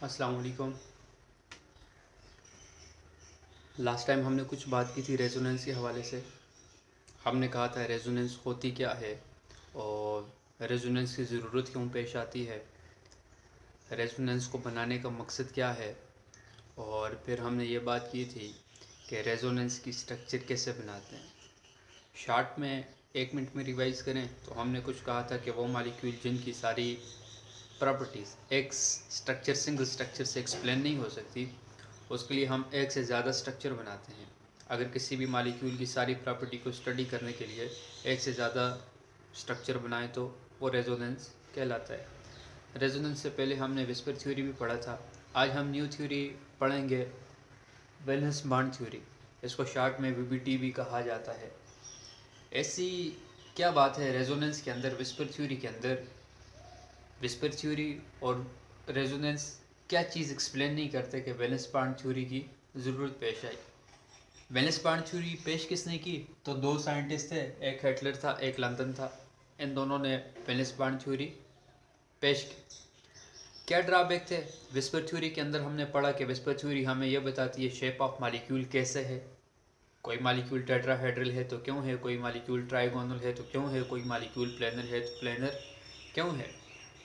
अस्सलाम वालेकुम। Last time हमने कुछ बात की थी रेजोनेंस के हवाले से। हमने कहा था रेजोनेंस होती क्या है और रेजोनेंस की ज़रूरत क्यों पेश आती है, रेजोनेंस को बनाने का मकसद क्या है। और फिर हमने ये बात की थी कि रेजोनेंस की स्ट्रक्चर कैसे बनाते हैं। शार्ट में 1 मिनट में रिवाइज़ करें तो हमने कुछ कहा था कि वो मालिक्यूल जिनकी सारी प्रॉपर्टीज़ एक स्ट्रक्चर सिंगल स्ट्रक्चर से एक्सप्लेन नहीं हो सकती, उसके लिए हम एक से ज़्यादा स्ट्रक्चर बनाते हैं। अगर किसी भी मालिक्यूल की सारी प्रॉपर्टी को स्टडी करने के लिए एक से ज़्यादा स्ट्रक्चर बनाएं तो वो रेजोनेंस कहलाता है। रेजोनेंस से पहले हमने विस्पर थ्योरी भी पढ़ा था। आज हम न्यू थ्योरी पढ़ेंगे, वैलेंस बॉन्ड थ्योरी। इसको शॉर्ट में वीबीटी भी कहा जाता है। ऐसी क्या बात है रेजोनेंस के अंदर, विस्पर थ्योरी और रेजोनेंस क्या चीज़ एक्सप्लेन नहीं करते कि वैलेंस बॉन्ड थ्योरी की ज़रूरत पेश आई। वैलेंस बॉन्ड थ्योरी पेश किसने की? तो दो साइंटिस्ट थे, एक हिटलर था, एक लंदन था। इन दोनों ने वैलेंस बॉन्ड थ्योरी पेश की। क्या ड्रॉबैक थे विस्पर थ्योरी के अंदर? हमने पढ़ा कि विस्पर थ्योरी हमें यह बताती है शेप ऑफ मालिक्यूल कैसे है। कोई मालिक्यूल टेट्राहेड्रल है तो क्यों है, कोई मालिक्यूल ट्राइगोनल है तो क्यों है, कोई मालिक्यूल प्लेनर है तो प्लेनर क्यों है।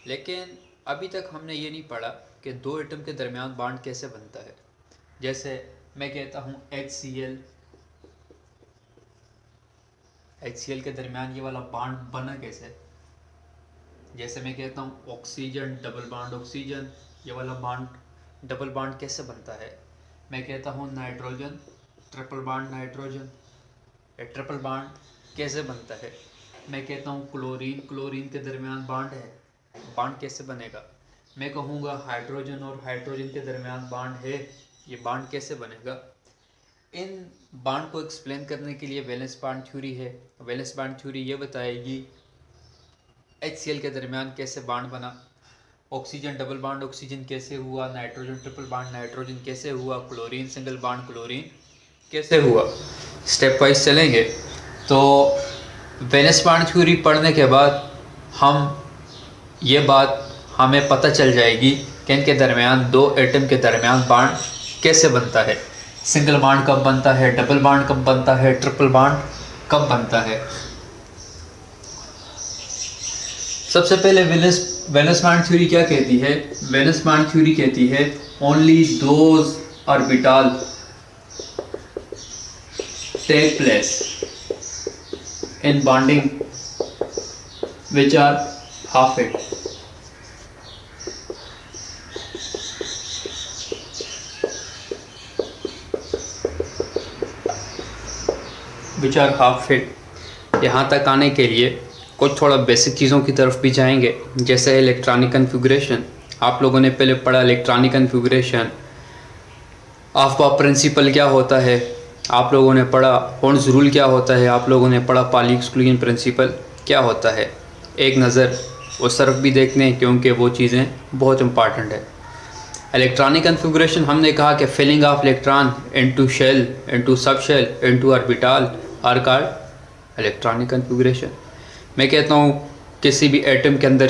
लेकिन अभी तक हमने ये नहीं पढ़ा कि दो एटम के दरमियान बॉन्ड कैसे बनता है। जैसे मैं कहता हूँ HCl के दरमियान ये वाला बॉन्ड बना कैसे। जैसे मैं कहता हूँ ऑक्सीजन डबल बॉन्ड ऑक्सीजन, ये वाला बॉन्ड डबल बॉन्ड कैसे बनता है। मैं कहता हूँ नाइट्रोजन ट्रिपल बॉन्ड नाइट्रोजन, ये ट्रिपल बॉन्ड कैसे बनता है। मैं कहता हूँ क्लोरीन क्लोरीन के दरमियान बॉन्ड है, बॉन्ड कैसे बनेगा। मैं कहूँगा हाइड्रोजन और हाइड्रोजन के दरमियान बॉन्ड है, ये बॉन्ड कैसे बनेगा। इन बॉन्ड को एक्सप्लेन करने के लिए वैलेंस बॉन्ड थ्योरी है। वैलेंस बॉन्ड थ्योरी ये बताएगी HCl के दरमियान कैसे बॉन्ड बना, ऑक्सीजन डबल बॉन्ड ऑक्सीजन कैसे हुआ, नाइट्रोजन ट्रिपल बॉन्ड नाइट्रोजन कैसे हुआ, क्लोरीन सिंगल बॉन्ड क्लोरीन कैसे हुआ। स्टेप वाइज चलेंगे तो वैलेंस बॉन्ड थ्योरी पढ़ने के बाद हम ये बात हमें पता चल जाएगी कि इनके दरमियान दो एटम के दरमियान बॉन्ड कैसे बनता है। सिंगल बॉन्ड कब बनता है, डबल बॉन्ड कब बनता है, ट्रिपल बॉन्ड कब बनता है। सबसे पहले वैलेंस बॉन्ड थ्योरी क्या कहती है? वैलेंस बॉन्ड थ्योरी कहती है only those orbital take place in bonding which are half it. which are half it। यहाँ तक आने के लिए कुछ थोड़ा बेसिक चीज़ों की तरफ भी जाएंगे, जैसे इलेक्ट्रॉनिक कन्फिगरेशन। आप लोगों ने पहले पढ़ा इलेक्ट्रॉनिक कन्फिगरेशन, ऑफ प्रिंसिपल क्या होता है, आप लोगों ने पढ़ा हॉर्न्स रूल क्या होता है, आप लोगों ने पढ़ा पाली एक्सक्लूजन प्रिंसिपल क्या होता है। एक नज़र उस तरफ भी देखते हैं क्योंकि वो चीज़ें बहुत इंपॉर्टेंट है। इलेक्ट्रॉनिक कन्फिगरेशन हमने कहा कि filling of electron into shell into sub shell into orbital are called electronic configuration. मैं कहता हूँ किसी भी एटम के अंदर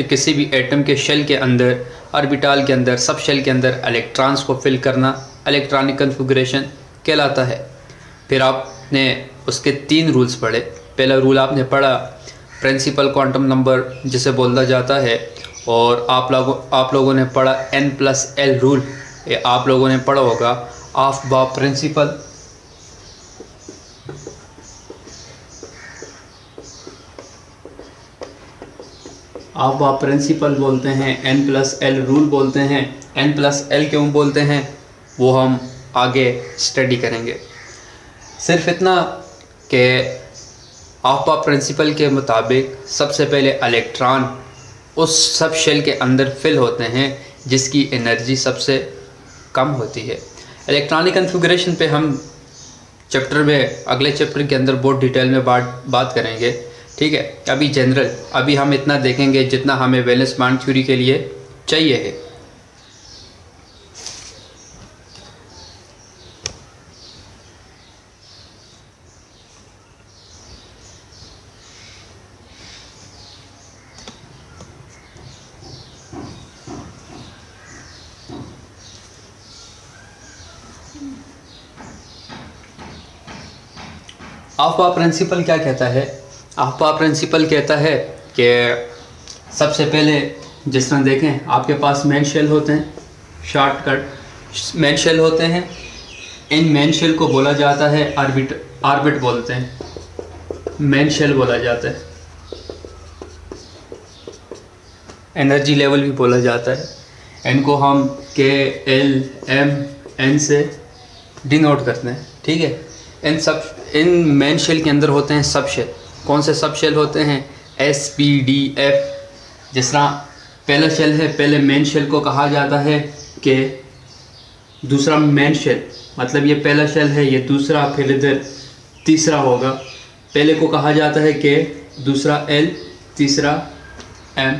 किसी भी एटम के शेल के अंदर, ऑर्बिटल के अंदर, सब शेल के अंदर इलेक्ट्रॉन्स को फिल करना इलेक्ट्रॉनिक कन्फिगरेशन कहलाता है। फिर आपने उसके 3 रूल्स पढ़े। पहला रूल आपने पढ़ा प्रिंसिपल क्वांटम नंबर जिसे बोला जाता है, और आप लोगों ने पढ़ा N+L रूल। ये आप लोगों ने पढ़ा होगा Aufbau principle. Aufbau principle बोलते हैं, N+L रूल बोलते हैं। N+L क्यों बोलते हैं वो हम आगे स्टडी करेंगे। सिर्फ इतना कि ऑफ बॉब प्रिंसिपल के मुताबिक सबसे पहले इलेक्ट्रॉन उस सब शेल के अंदर फिल होते हैं जिसकी एनर्जी सबसे कम होती है। इलेक्ट्रॉनिक कन्फिगरेशन पे हम चैप्टर में, अगले चैप्टर के अंदर बहुत डिटेल में बात करेंगे, ठीक है। अभी जनरल, अभी हम इतना देखेंगे जितना हमें वैलेंस बॉन्ड थ्योरी के लिए चाहिए है। आफ्बा प्रिंसिपल क्या कहता है? आफ्बा प्रिंसिपल कहता है कि सबसे पहले जिस तरह देखें आपके पास मेन शेल होते हैं, शॉर्टकट मेन शेल होते हैं। इन मेन शेल को बोला जाता है ऑर्बिट बोलते हैं, मेन शेल बोला जाता है, एनर्जी लेवल भी बोला जाता है। इनको हम KLMN से डिनोट करते हैं, ठीक है। इन मेन शेल के अंदर होते हैं सब शेल। कौन से सब शेल होते हैं? SPDF। जिस तरह पहला शेल है, पहले मेन शेल को कहा जाता है कि दूसरा मेन शेल, मतलब ये पहला शेल है, ये दूसरा, फिर इधर तीसरा होगा। पहले को कहा जाता है कि, दूसरा L, तीसरा M,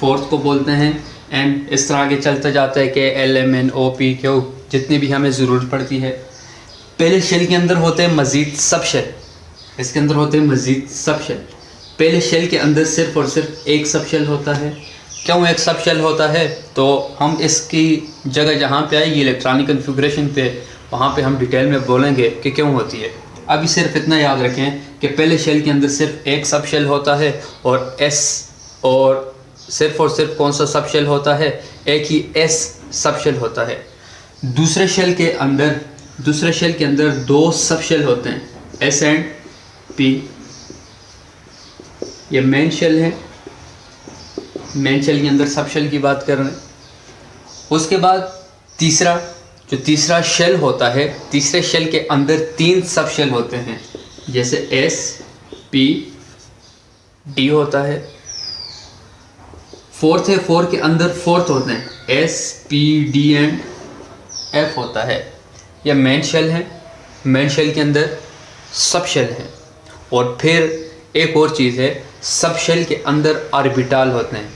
फोर्थ को बोलते हैं N। इस तरह आगे चलता जाता है कि LMNOPQ जितनी भी हमें ज़रूरत पड़ती है। पहले शेल के अंदर होते हैं मज़ीद सब शेल, इसके अंदर होते हैं मज़ीद सब शेल। पहले शेल के अंदर सिर्फ़ और सिर्फ एक सब शेल होता है। क्यों एक सब शेल होता है? तो हम इसकी जगह जहाँ पे आएगी इलेक्ट्रॉनिक कन्फिग्रेशन पे, वहाँ पे हम डिटेल में बोलेंगे कि क्यों होती है। अभी सिर्फ इतना याद रखें कि पहले शेल के अंदर सिर्फ एक सब शेल होता है और सिर्फ कौन सा सब शेल होता है? एक ही S सब शेल होता है। दूसरे शेल के अंदर दो सब शेल होते हैं, S एंड P। ये मेन शेल है, मेन शेल के अंदर सब शेल की बात कर रहे हैं। उसके बाद तीसरा शेल होता है, तीसरे शेल के अंदर 3 सब शेल होते हैं, जैसे S, P, D होता है। फोर्थ है, 4 के अंदर फोर्थ होते हैं, S, P, D and F होता है। यह मेन शेल है, मेन शेल के अंदर सब शेल है। और फिर एक और चीज़ है, सब शेल के अंदर ऑर्बिटल होते हैं,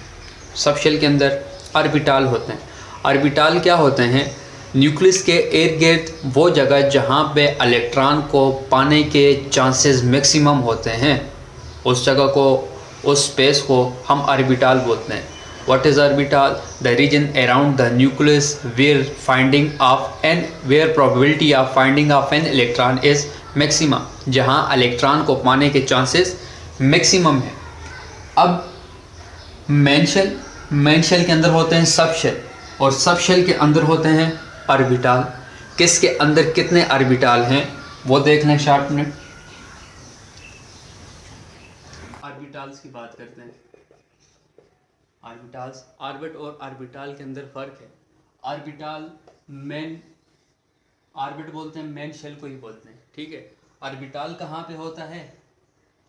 सब शेल के अंदर ऑर्बिटल होते हैं। ऑर्बिटल क्या होते हैं? न्यूक्लियस के इर्द गिर्द वो जगह जहाँ पे इलेक्ट्रॉन को पाने के चांसेस मैक्सिमम होते हैं, उस जगह को, उस स्पेस को हम ऑर्बिटल बोलते हैं। What is orbital? The region around the nucleus where probability of finding of an electron is maximum, जहाँ इलेक्ट्रॉन को पाने के चांसेस मैक्सिमम है। अब मेन शेल के अंदर होते हैं सब शेल, और सब शेल के अंदर होते हैं ऑर्बिटल। किसके अंदर कितने ऑर्बिटल हैं वो देख लें शार्ट में। ऑर्बिटल्स की बात करते हैं। ऑर्बिटल्स, ऑर्बिट और ऑर्बिटल के अंदर फ़र्क है। ऑर्बिट बोलते हैं, मेन शेल को ही बोलते हैं, ठीक है। ऑर्बिटल कहाँ पे होता है?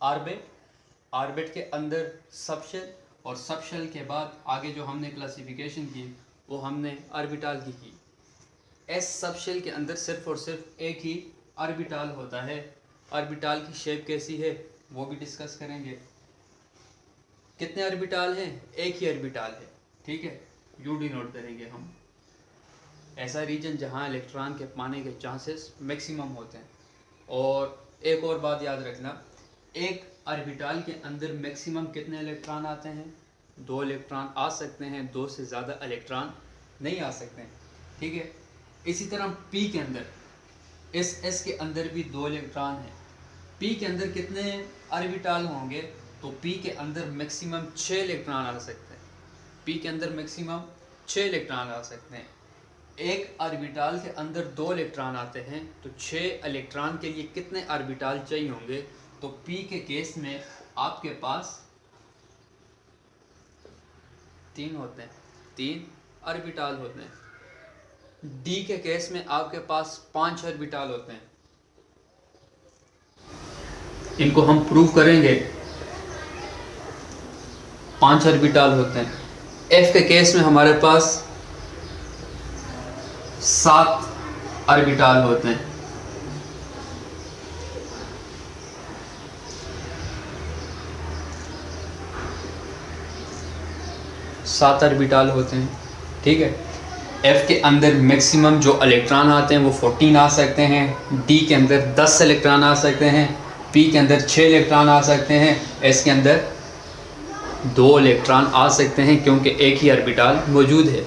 ऑर्बिट के अंदर सब शेल, और सब शेल के बाद आगे जो हमने क्लासिफिकेशन की वो हमने ऑर्बिटल की। एस सब शेल के अंदर सिर्फ और सिर्फ एक ही ऑर्बिटल होता है। ऑर्बिटल की शेप कैसी है वो भी डिस्कस करेंगे। कितने ऑर्बिटल हैं? एक ही ऑर्बिटल है, ठीक है। यू डिनोट करेंगे हम ऐसा रीजन जहाँ इलेक्ट्रॉन के पाने के चांसेस मैक्सिमम होते हैं। और एक और बात याद रखना, एक ऑर्बिटल के अंदर मैक्सिमम कितने इलेक्ट्रॉन आते हैं? 2 इलेक्ट्रॉन आ सकते हैं, 2 से ज़्यादा इलेक्ट्रॉन नहीं आ सकते हैं, ठीक है। इसी तरह पी के अंदर, इस एस के अंदर भी 2 इलेक्ट्रॉन हैं। पी के अंदर कितने ऑर्बिटल होंगे? तो पी के अंदर मैक्सिमम 6 इलेक्ट्रॉन आ सकते हैं। पी के अंदर मैक्सिमम 6 इलेक्ट्रॉन आ सकते हैं। एक ऑर्बिटल के अंदर 2 इलेक्ट्रॉन आते हैं, तो 6 इलेक्ट्रॉन के लिए कितने ऑर्बिटल चाहिए होंगे? तो पी के केस में आपके पास 3 होते हैं, 3 ऑर्बिटल होते हैं। डी के केस में आपके पास 5 ऑर्बिटल होते हैं। इनको हम प्रूव करेंगे, 5 ऑर्बिटल होते हैं। एफ के केस में हमारे पास 7 ऑर्बिटल होते हैं। सात ऑर्बिटल होते हैं, ठीक है। एफ के अंदर मैक्सिमम जो इलेक्ट्रॉन आते हैं वो 14 आ सकते हैं। डी के अंदर 10 इलेक्ट्रॉन आ सकते हैं। पी के अंदर 6 इलेक्ट्रॉन आ सकते हैं। एस के अंदर 2 इलेक्ट्रॉन आ सकते हैं, क्योंकि एक ही ऑर्बिटल मौजूद है।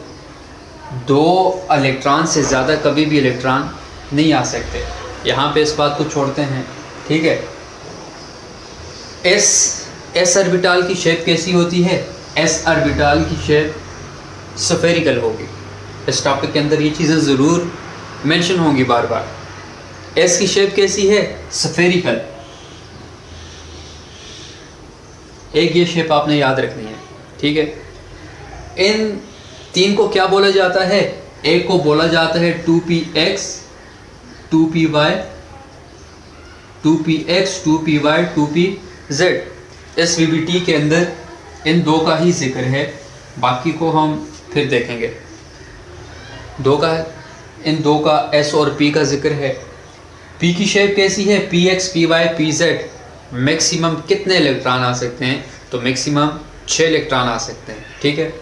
2 इलेक्ट्रॉन से ज़्यादा कभी भी इलेक्ट्रॉन नहीं आ सकते। यहाँ पे इस बात को छोड़ते हैं ठीक है। एस ऑर्बिटल की शेप कैसी होती है? एस ऑर्बिटल की शेप स्फेरिकल होगी। इस टॉपिक के अंदर ये चीज़ें ज़रूर मेंशन होंगी बार बार। एस की शेप कैसी है? स्फेरिकल। एक ये शेप आपने याद रखनी है, ठीक है। इन तीन को क्या बोला जाता है? एक को बोला जाता है 2px 2py 2px 2py 2pz। इस VBT के अंदर इन दो का ही जिक्र है, बाकी को हम फिर देखेंगे। दो का है, इन दो का S और P का जिक्र है। P की शेप कैसी है? px py pz। मैक्सिमम कितने इलेक्ट्रॉन आ सकते हैं? तो मैक्सिमम 6 इलेक्ट्रॉन आ सकते हैं, ठीक है।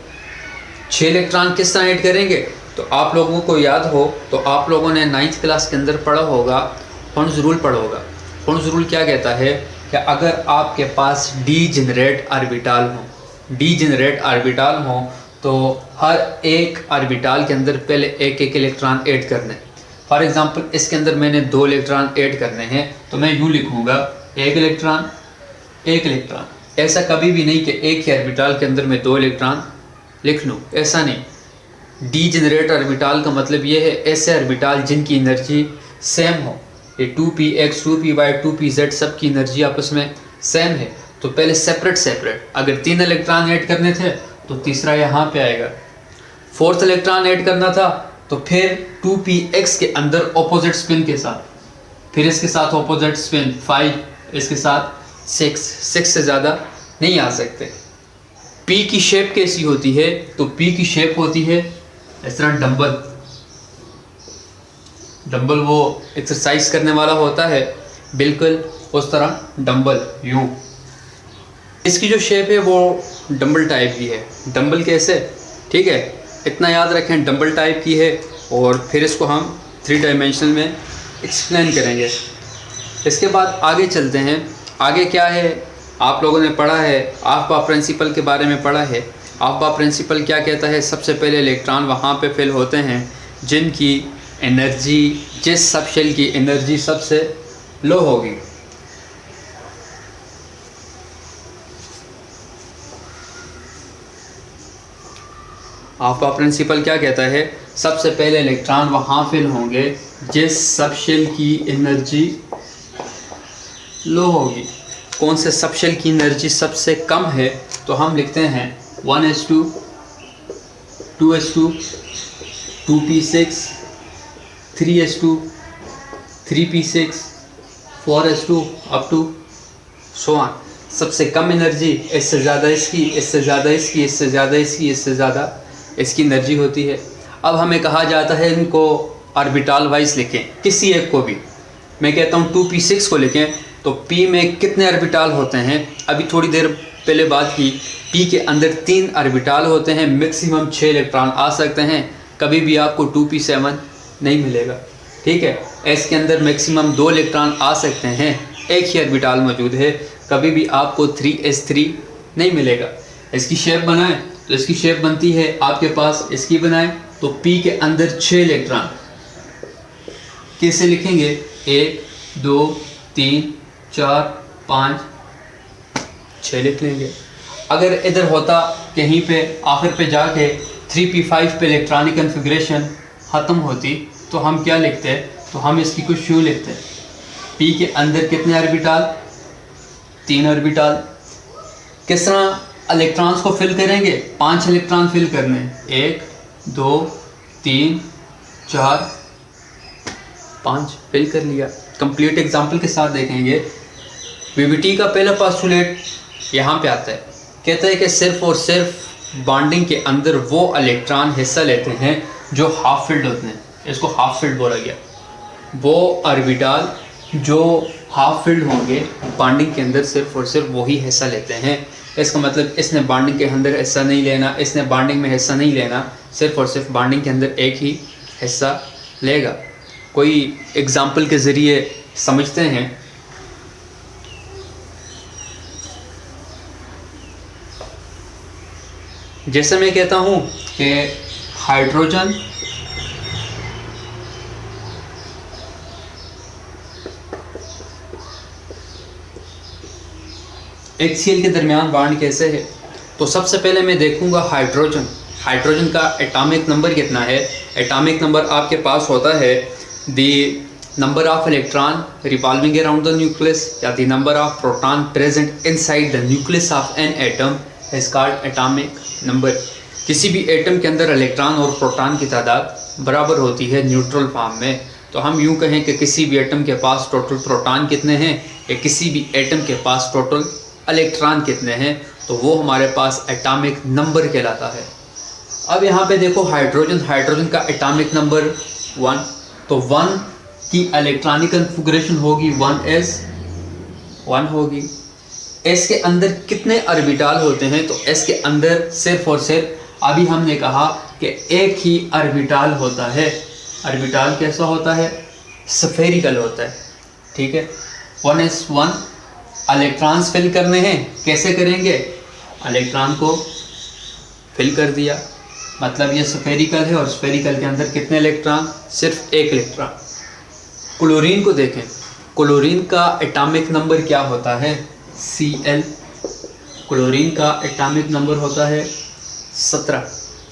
6 इलेक्ट्रॉन किस तरह ऐड करेंगे? तो आप लोगों को याद हो तो आप लोगों ने 9th क्लास के अंदर पढ़ा होगा, हॉर्न्स रूल पढ़ा होगा। हॉर्न्स रूल क्या कहता है कि अगर आपके पास डीजेनरेट ऑर्बिटल हो तो हर एक ऑर्बिटल के अंदर पहले एक एक इलेक्ट्रॉन ऐड करने। फॉर एग्जांपल इसके अंदर मैंने 2 इलेक्ट्रॉन ऐड करने हैं तो मैं यूँ लिखूँगा एक इलेक्ट्रॉन। ऐसा कभी भी नहीं कि एक ही ऑर्बिटल के अंदर मैं 2 इलेक्ट्रॉन लिख लूँ, ऐसा नहीं। डीजेनरेट ऑर्बिटल का मतलब ये है ऐसे ऑर्बिटल जिनकी एनर्जी सेम हो। ये 2px 2py 2pz सब की एनर्जी आपस में सेम है। तो पहले सेपरेट अगर 3 इलेक्ट्रॉन ऐड करने थे तो तीसरा यहाँ पे आएगा। 4th इलेक्ट्रॉन ऐड करना था तो फिर 2px के अंदर ऑपोजिट स्पिन के साथ, फिर इसके साथ ऑपोजिट स्पिन 5, इसके साथ 6 से ज़्यादा नहीं आ सकते। P की शेप कैसी होती है? तो P की शेप होती है इस तरह डंबल वो एक्सरसाइज करने वाला होता है, बिल्कुल उस तरह डंबल यूँ। इसकी जो शेप है वो डंबल टाइप की है। डंबल कैसे? ठीक है, इतना याद रखें डंबल टाइप की है और फिर इसको हम 3 डायमेंशनल में एक्सप्लेन करेंगे। इसके बाद आगे चलते हैं। आगे क्या है? आप लोगों ने पढ़ा है, आफ्बा प्रिंसिपल के बारे में पढ़ा है। आफ्बा प्रिंसिपल क्या कहता है? सबसे पहले इलेक्ट्रॉन वहाँ पे फिल होते हैं जिनकी एनर्जी, जिस सब शेल की एनर्जी सबसे लो होगी। आफ्बा प्रिंसिपल क्या कहता है? सबसे पहले इलेक्ट्रॉन वहाँ फिल होंगे जिस सब शेल की एनर्जी लो होगी। कौन से सब शेल की एनर्जी सबसे कम है? तो हम लिखते हैं 1s2 2s2 2p6 3s2 3p6 4s2 up to so on. सबसे कम एनर्जी इससे ज़्यादा इसकी, इससे ज़्यादा इसकी, इससे ज़्यादा इसकी, इससे ज़्यादा इसकी एनर्जी होती है। अब हमें कहा जाता है इनको ऑर्बिटल वाइज लिखें, किसी एक को भी। मैं कहता हूँ 2p6 को लिखें तो p में कितने ऑर्बिटल होते हैं? अभी थोड़ी देर पहले बात की, p के अंदर 3 ऑर्बिटल होते हैं, मैक्सिमम 6 इलेक्ट्रॉन आ सकते हैं। कभी भी आपको 2p7 नहीं मिलेगा, ठीक है। s के अंदर मैक्सिमम 2 इलेक्ट्रॉन आ सकते हैं, एक ही ऑर्बिटल मौजूद है। कभी भी आपको 3s3 नहीं मिलेगा। इसकी शेप बनाएं तो इसकी शेप बनती है आपके पास, इसकी बनाएं तो p के अंदर 6 इलेक्ट्रॉन कैसे लिखेंगे? 1 2 3 4 5 6 लिख लेंगे। अगर इधर होता कहीं पे आखिर पे जाके 3p5 पे इलेक्ट्रॉनिक कन्फिग्रेशन ख़त्म होती तो हम क्या लिखते हैं? तो हम इसकी कुछ यूँ लिखते हैं, p के अंदर कितने ऑर्बिटल? 3 ऑर्बिटल। किस तरह इलेक्ट्रॉन्स को फिल करेंगे? 5 इलेक्ट्रॉन फिल करने, 1 2 3 4 5 फिल कर लिया। कंप्लीट एग्जाम्पल के साथ देखेंगे। VBT का पहला पोस्टुलेट यहाँ पे आता है, कहता है कि सिर्फ और सिर्फ बॉन्डिंग के अंदर वो इलेक्ट्रॉन हिस्सा लेते हैं जो हाफ फिल्ड होते हैं। इसको हाफ फिल्ड बोला गया। वो ऑर्बिटल जो हाफ फिल्ड होंगे बॉन्डिंग के अंदर सिर्फ और सिर्फ वही हिस्सा लेते हैं। इसका मतलब इसने बॉन्डिंग के अंदर हिस्सा नहीं लेना, इसने बॉन्डिंग में हिस्सा नहीं लेना, सिर्फ और सिर्फ बॉन्डिंग के अंदर एक ही हिस्सा लेगा। कोई एग्जाम्पल के ज़रिए समझते हैं। जैसे मैं कहता हूँ कि हाइड्रोजन HCl के दरमियान बॉन्ड कैसे है? तो सबसे पहले मैं देखूंगा हाइड्रोजन। हाइड्रोजन का एटॉमिक नंबर कितना है? एटॉमिक नंबर आपके पास होता है the number of electron revolving around the nucleus या the number of proton present inside the nucleus of an atom is called atomic number. किसी भी एटम के अंदर इलेक्ट्रॉन और प्रोटॉन की तादाद बराबर होती है न्यूट्रल फॉर्म में। तो हम यूँ कहें कि किसी भी एटम के पास टोटल प्रोटॉन कितने हैं या किसी भी एटम के पास टोटल इलेक्ट्रॉन कितने हैं, तो वो हमारे पास एटॉमिक नंबर कहलाता है। अब यहाँ पे देखो हाइड्रोजन, हाइड्रोजन का एटॉमिक नंबर 1। तो 1 की इलेक्ट्रॉनिक कन्फिगरेशन होगी 1s1 होगी। s के अंदर कितने ऑर्बिटल होते हैं? तो s के अंदर सिर्फ और सिर्फ अभी हमने कहा कि एक ही ऑर्बिटल होता है। ऑर्बिटल कैसा होता है? स्फेरिकल होता है, ठीक है। 1s1 इलेक्ट्रॉन्स फिल करने हैं, कैसे करेंगे? इलेक्ट्रॉन को फिल कर दिया, मतलब ये स्फेरिकल है और स्फेरिकल के अंदर कितने इलेक्ट्रॉन? सिर्फ एक इलेक्ट्रॉन। क्लोरीन को देखें, क्लोरीन का एटॉमिक नंबर क्या होता है? Cl। क्लोरीन का एटॉमिक नंबर होता है 17।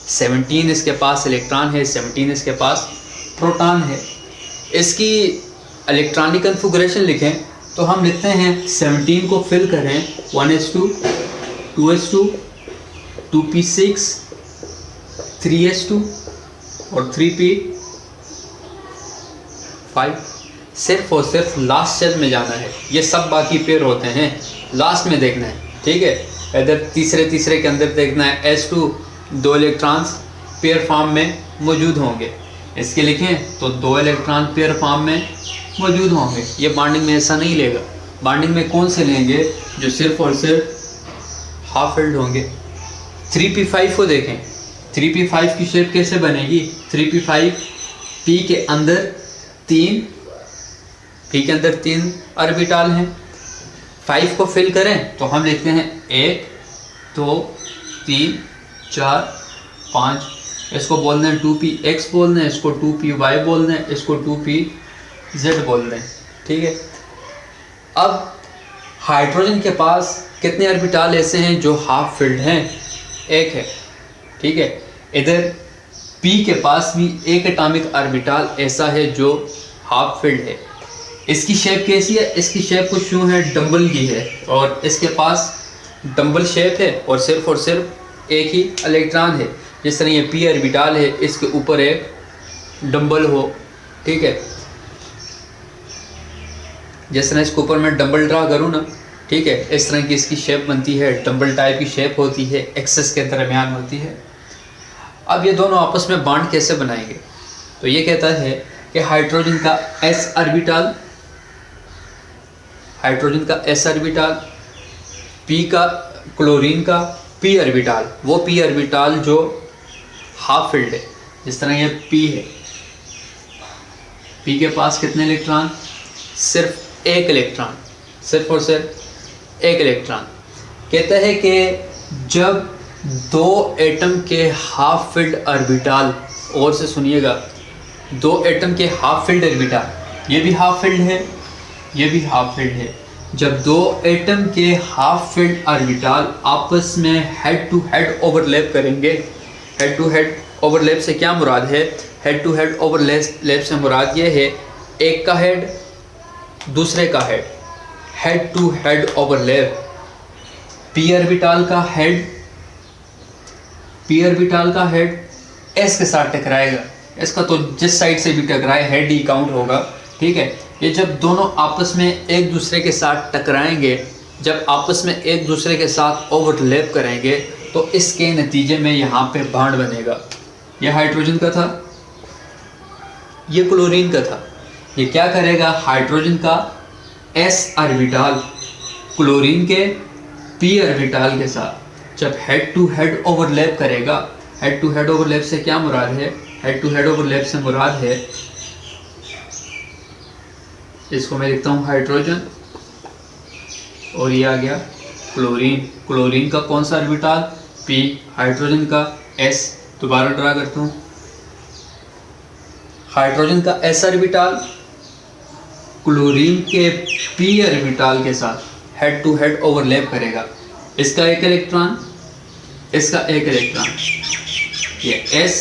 17 इसके पास इलेक्ट्रॉन है, 17 इसके पास प्रोटॉन है। इसकी इलेक्ट्रॉनिक कन्फिगरेशन लिखें तो हम लिखते हैं 17 को फिल करें 1s2 2s2 2p6 3s2 और 3p5। सिर्फ और सिर्फ लास्ट सेल में जाना है, ये सब बाकी पेयर होते हैं लास्ट में देखना है, ठीक है। इधर तीसरे के अंदर देखना है s2 2 इलेक्ट्रॉन्स पेयर फॉर्म में मौजूद होंगे। इसके लिखें तो 2 इलेक्ट्रॉन पेयर फॉर्म में मौजूद होंगे। ये बॉन्डिंग में ऐसा नहीं लेगा। बॉन्डिंग में कौन से लेंगे? जो सिर्फ और सिर्फ हाफ फिल्ड होंगे। 3p5 को देखें, 3p5 की शेप कैसे बनेगी? 3p5 p के अंदर 3 ऑर्बिटल हैं। 5 को फिल करें तो हम लिखते हैं 1 2 3 4 5। इसको बोलते हैं 2px बोलते हैं, इसको 2py बोलते हैं, इसको 2pz बोलते हैं, ठीक है। अब हाइड्रोजन के पास कितने ऑर्बिटल ऐसे हैं जो हाफ फिल्ड हैं? एक है, ठीक है। इधर p के पास भी एक एटॉमिक ऑर्बिटल ऐसा है जो हाफ फिल्ड है। इसकी शेप कैसी है? इसकी शेप कुछ यूँ है, डंबल की है, और इसके पास डंबल शेप है और सिर्फ एक ही इलेक्ट्रॉन है। जिस तरह ये p ऑर्बिटल है, इसके ऊपर एक डंबल हो, ठीक है। जिस तरह इसके ऊपर मैं डंबल ड्रा करूँ ना, ठीक है, इस तरह की इसकी शेप बनती है, डंबल टाइप की शेप होती है, एक्सेस के दरमियान होती है। अब ये दोनों आपस में बॉन्ड कैसे बनाएंगे? तो ये कहता है कि हाइड्रोजन का s ऑर्बिटल, हाइड्रोजन का s ऑर्बिटल, p का, क्लोरीन का p ऑर्बिटल, वो p ऑर्बिटल जो हाफ फिल्ड है। जिस तरह ये p है, p के पास कितने इलेक्ट्रॉन? सिर्फ एक इलेक्ट्रॉन, सिर्फ और सिर्फ एक इलेक्ट्रॉन। कहता है कि जब 2 एटम के हाफ फिल्ड ऑर्बिटल, और से सुनिएगा, 2 एटम के हाफ फिल्ड ऑर्बिटल, ये भी हाफ फिल्ड है, ये भी हाफ फिल्ड है। जब 2 एटम के हाफ फिल्ड ऑर्बिटल आपस में हेड टू हेड ओवरलैप करेंगे, हेड टू हेड ओवरलैप से क्या मुराद है? हेड टू हेड ओवरलैप से मुराद ये है, एक का हेड दूसरे का head, head to head overlap. p orbital का हेड, p ऑर्बिटल का हेड s के साथ टकराएगा। इसका तो जिस साइड से भी टकराए हेड ही काउंट होगा, ठीक है। ये जब दोनों आपस में एक दूसरे के साथ टकराएंगे, जब आपस में एक दूसरे के साथ ओवरलैप करेंगे, तो इसके नतीजे में यहाँ पे बॉन्ड बनेगा। ये हाइड्रोजन का था, ये क्लोरीन का था। ये क्या करेगा? हाइड्रोजन का s ऑर्बिटल क्लोरीन के p ऑर्बिटल के साथ जब हेड टू हेड ओवरलैप करेगा, हेड टू हेड ओवरलैप से क्या मुराद है? हेड टू हेड ओवरलैप से मुराद है, इसको मैं लिखता हूँ हाइड्रोजन, और ये आ गया क्लोरीन। क्लोरीन का कौन सा ऑर्बिटल? p, हाइड्रोजन का s। दोबारा ड्रा करता हूँ, हाइड्रोजन का s ऑर्बिटल क्लोरीन के p ऑर्बिटल के साथ हेड टू हेड ओवरलैप करेगा। इसका एक इलेक्ट्रॉन, इसका एक इलेक्ट्रॉन, ये S,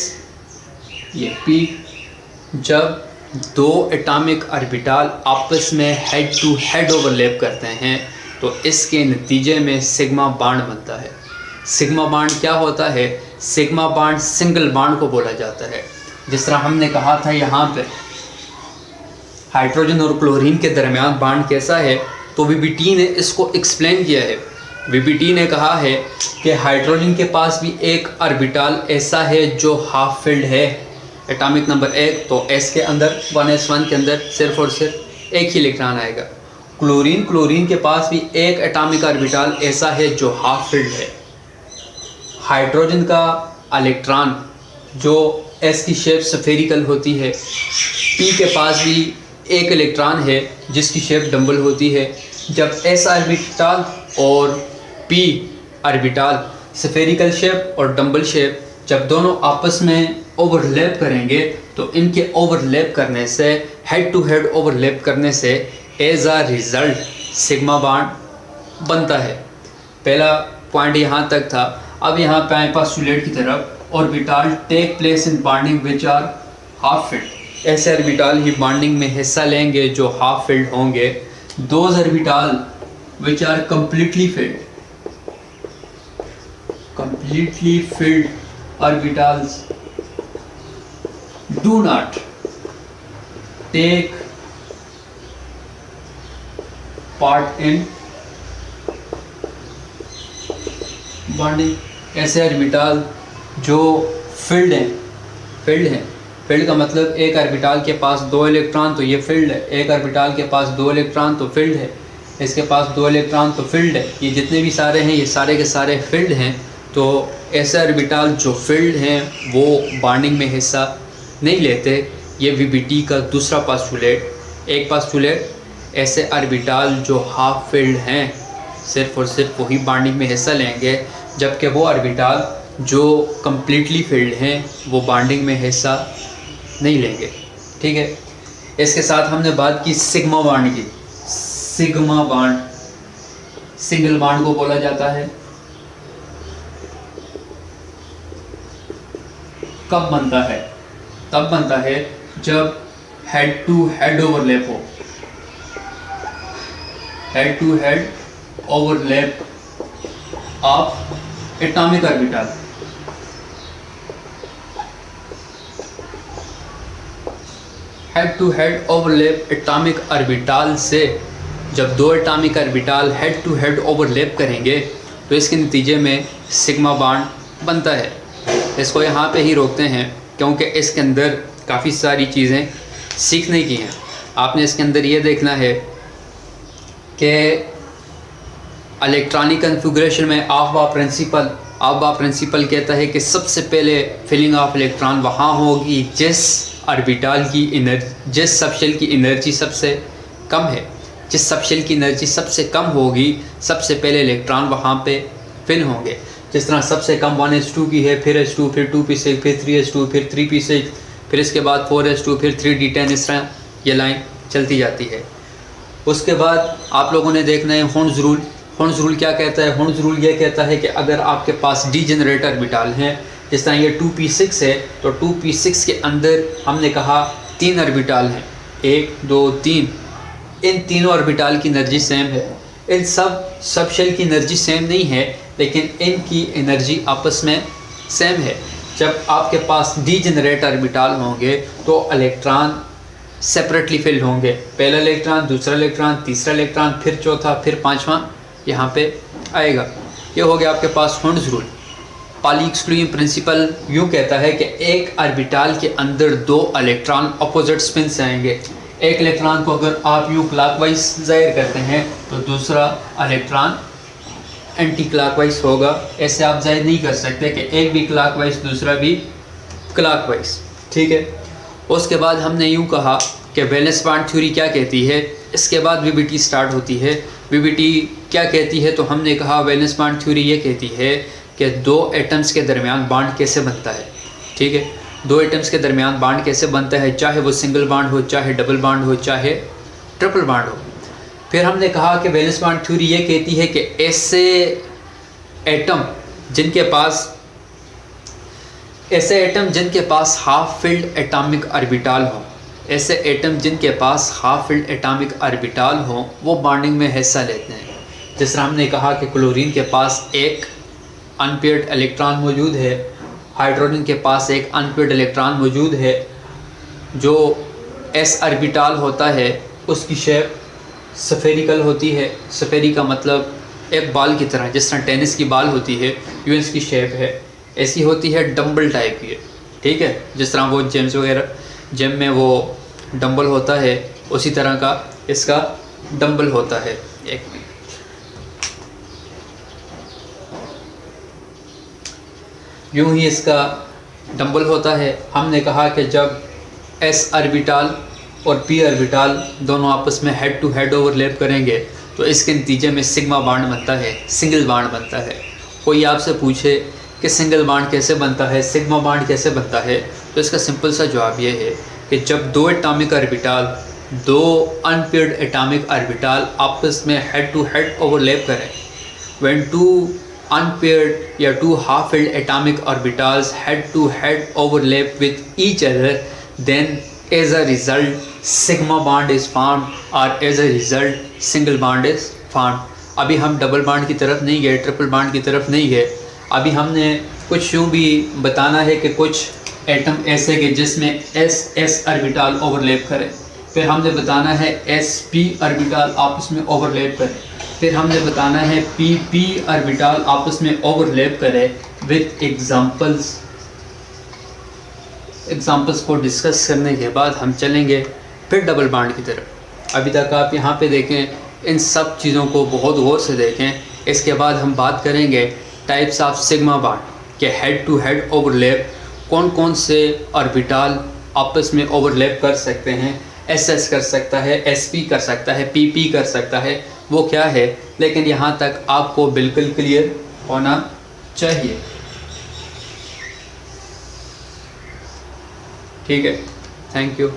ये P। जब दो एटॉमिक ऑर्बिटल आपस में हेड टू हेड ओवरलैप करते हैं तो इसके नतीजे में सिग्मा बॉन्ड बनता है। सिग्मा बॉन्ड क्या होता है? सिग्मा बॉन्ड सिंगल बॉन्ड को बोला जाता है। जिस तरह हमने कहा था यहाँ पे हाइड्रोजन और क्लोरीन के दरमियान बॉन्ड कैसा है, तो वीबीटी ने इसको एक्सप्लेन किया है। वीबीटी ने कहा है कि हाइड्रोजन के पास भी एक ऑर्बिटल ऐसा है जो हाफ फिल्ड है, एटॉमिक नंबर 1, तो S के अंदर 1s1 के अंदर सिर्फ और सिर्फ एक ही इलेक्ट्रॉन आएगा। क्लोरीन के पास भी एक एटॉमिक ऑर्बिटल ऐसा है जो हाफ फिल्ड है। हाइड्रोजन का इलेक्ट्रॉन जो S की शेप स्फेरिकल होती है, P के पास भी एक इलेक्ट्रॉन है जिसकी शेप डम्बल होती है। जब S ऑर्बिटल और P ऑर्बिटल स्फेरिकल शेप और डम्बल शेप जब दोनों आपस में ओवरलैप करेंगे तो इनके ओवरलैप करने से, हेड टू हेड ओवरलैप करने से एज आ रिज़ल्ट सिग्मा बॉन्ड बनता है। पहला पॉइंट यहाँ तक था। अब यहाँ पे आए पोस्टुलेट की तरफ। Orbital take place in bonding which are half filled. ऐसे ऑर्बिटल ही बॉन्डिंग में हिस्सा लेंगे जो हाफ फिल्ड होंगे। Those orbital which are completely filled orbitals do not take part in bonding। ऐसे ऑर्बिटल जो फिल्ड हैं, फील्ड का मतलब एक ऑर्बिटल के पास 2 इलेक्ट्रॉन तो ये फील्ड है, एक ऑर्बिटल के पास 2 इलेक्ट्रॉन तो फील्ड है, इसके पास 2 इलेक्ट्रॉन तो फील्ड है। ये जितने भी सारे हैं ये सारे के सारे फील्ड हैं। तो ऐसे ऑर्बिटल जो फील्ड हैं वो बॉन्डिंग में हिस्सा नहीं लेते। ये वीबीटी का दूसरा पोस्टुलेट। एक पोस्टुलेट, ऐसे ऑर्बिटल जो हाफ फील्ड हैं सिर्फ और सिर्फ वही बॉन्डिंग में हिस्सा लेंगे, जबकि वो ऑर्बिटल जो कम्प्लीटली फील्ड हैं वो बॉन्डिंग में हिस्सा नहीं लेंगे। ठीक है, इसके साथ हमने बात की सिग्मा बॉन्ड की। सिग्मा बॉन्ड सिंगल बॉन्ड को बोला जाता है। कब बनता है? तब बनता है जब हेड टू हेड ओवरलैप हो। Head to head overlap of atomic orbital. Head to head overlap atomic orbital से जब 2 atomic orbital head to head overlap करेंगे तो इसके नतीजे में सिग्मा बॉन्ड बनता है। इसको यहाँ पे ही रोकते हैं क्योंकि इसके अंदर काफ़ी सारी चीज़ें सीखने की हैं। आपने इसके अंदर ये देखना है कि इलेक्ट्रॉनिक कन्फिगरेशन में आफबा प्रिंसिपल कहता है कि सबसे पहले फिलिंग ऑफ इलेक्ट्रॉन वहाँ होगी जिस ऑर्बिटल की एनर्जी, जिस सबशेल की एनर्जी सबसे कम है। जिस सबशेल की एनर्जी सबसे कम होगी सबसे पहले इलेक्ट्रॉन वहाँ पे फिल होंगे। जिस तरह सबसे कम 1s2 की है, फिर s2, फिर 2p6, फिर 3s2, फिर 3p6, फिर इसके बाद 4s2, फिर 3d10, इस तरह ये लाइन चलती जाती है। उसके बाद आप लोगों ने देखना है हुर्ट्ज़ रूल। हुर्ट्ज़ रूल क्या कहता है? हुर्ट्ज़ रूल ये कहता है कि अगर आपके पास डीजेनरेट ऑर्बिटल हैं, जिस तरह ये 2p6 है, तो 2p6 के अंदर हमने कहा 3 ऑर्बिटल हैं, 1 2 3। इन तीनों ऑर्बिटल की एनर्जी सेम है। इन सब शेल की एनर्जी सेम नहीं है, लेकिन इनकी एनर्जी आपस में सेम है। जब आपके पास डीजेनरेट ऑर्बिटल होंगे तो इलेक्ट्रॉन सेपरेटली फिल्ड होंगे। पहला इलेक्ट्रॉन, दूसरा इलेक्ट्रॉन, तीसरा इलेक्ट्रॉन, फिर चौथा, फिर पांचवा यहाँ पे आएगा। ये हो गया आपके पास हुर्ट्ज़ रूल। पाली एक्सक्लूजन प्रिंसिपल यूँ कहता है कि एक ऑर्बिटल के अंदर 2 इलेक्ट्रॉन अपोजिट स्पिन से आएंगे। एक इलेक्ट्रॉन को अगर आप यूँ क्लॉकवाइज ज़ाहिर करते हैं तो दूसरा इलेक्ट्रॉन एंटी क्लॉकवाइज होगा। ऐसे आप ज़ाहिर नहीं कर सकते कि एक भी क्लॉकवाइज दूसरा भी क्लॉकवाइज। ठीक है, उसके बाद हमने यूँ कहा कि वैलेंस बॉन्ड थ्योरी क्या कहती है। इसके बाद वीबीटी स्टार्ट होती है। वीबीटी क्या कहती है? तो हमने कहा वैलेंस बॉन्ड थ्योरी ये कहती है कि 2 एटम्स के दरमियान बॉन्ड कैसे बनता है। ठीक है, 2 एटम्स के दरमियान बॉन्ड कैसे बनता है, चाहे वो सिंगल बॉन्ड हो, चाहे डबल बॉन्ड हो, चाहे ट्रिपल बॉन्ड हो। फिर हमने कहा कि वैलेंस बॉन्ड थ्योरी ये कहती है कि ऐसे एटम जिनके पास हाफ फिल्ड एटॉमिक ऑर्बिटल हो, ऐसे एटम जिनके पास हाफ फिल्ड एटॉमिक ऑर्बिटल हो, वो बॉन्डिंग में हिस्सा लेते हैं। जिस तरह हमने कहा कि क्लोरीन के पास एक अनपेयर्ड इलेक्ट्रॉन मौजूद है, हाइड्रोजन के पास एक अनपेयर्ड इलेक्ट्रॉन मौजूद है, जो एस ऑर्बिटल होता है उसकी शेप स्फेरिकल होती है। स्फेरी का मतलब एक बॉल की तरह, जिस तरह टेनिस की बॉल होती है यूँ इसकी शेप है, ऐसी होती है डंबल टाइप की, ठीक है। जिस तरह वो जिम में वो डंबल होता है, उसी तरह का इसका डंबल होता है। एक मिनट, यूँ ही इसका डंबल होता है। हमने कहा कि जब एस ऑर्बिटल और पी ऑर्बिटल दोनों आपस में हेड टू हेड ओवरलैप करेंगे तो इसके नतीजे में सिग्मा बॉन्ड बनता है, सिंगल बॉन्ड बनता है। कोई आपसे पूछे कि सिंगल बॉन्ड कैसे बनता है, सिग्मा बॉन्ड कैसे बनता है, तो इसका सिंपल सा जवाब ये है कि जब दो एटॉमिक ऑर्बिटल, दो अनपेयर्ड एटॉमिक ऑर्बिटल आपस में हेड टू हेड ओवरलैप करें, व्हेन टू unpaired या two half-filled atomic orbitals head to head overlap with each other, then as a result sigma bond is formed or as a result single bond is formed। अभी हम double bond की तरफ नहीं गए, triple bond की तरफ नहीं गए। अभी हमने कुछ यूँ भी बताना है कि कुछ एटम ऐसे के जिसमें एस ऑर्बिटल ओवरलैप करें, फिर हमने बताना है एस पी ऑर्बिटल आपस में ओवरलैप करें, फिर हमने बताना है पी पी ऑर्बिटल आपस में ओवरलैप करें विद एग्जांपल्स को डिस्कस करने के बाद हम चलेंगे फिर डबल बॉन्ड की तरफ। अभी तक आप यहाँ पे देखें, इन सब चीज़ों को बहुत गौर से देखें। इसके बाद हम बात करेंगे टाइप्स ऑफ सिग्मा बॉन्ड के हेड टू हेड ओवरलैप कौन कौन से ऑर्बिटल आपस में ओवरलैप कर सकते हैं। एस कर सकता है, SP कर सकता है, PP कर सकता है, वो क्या है। लेकिन यहाँ तक आपको बिल्कुल क्लियर होना चाहिए, ठीक है। Thank you.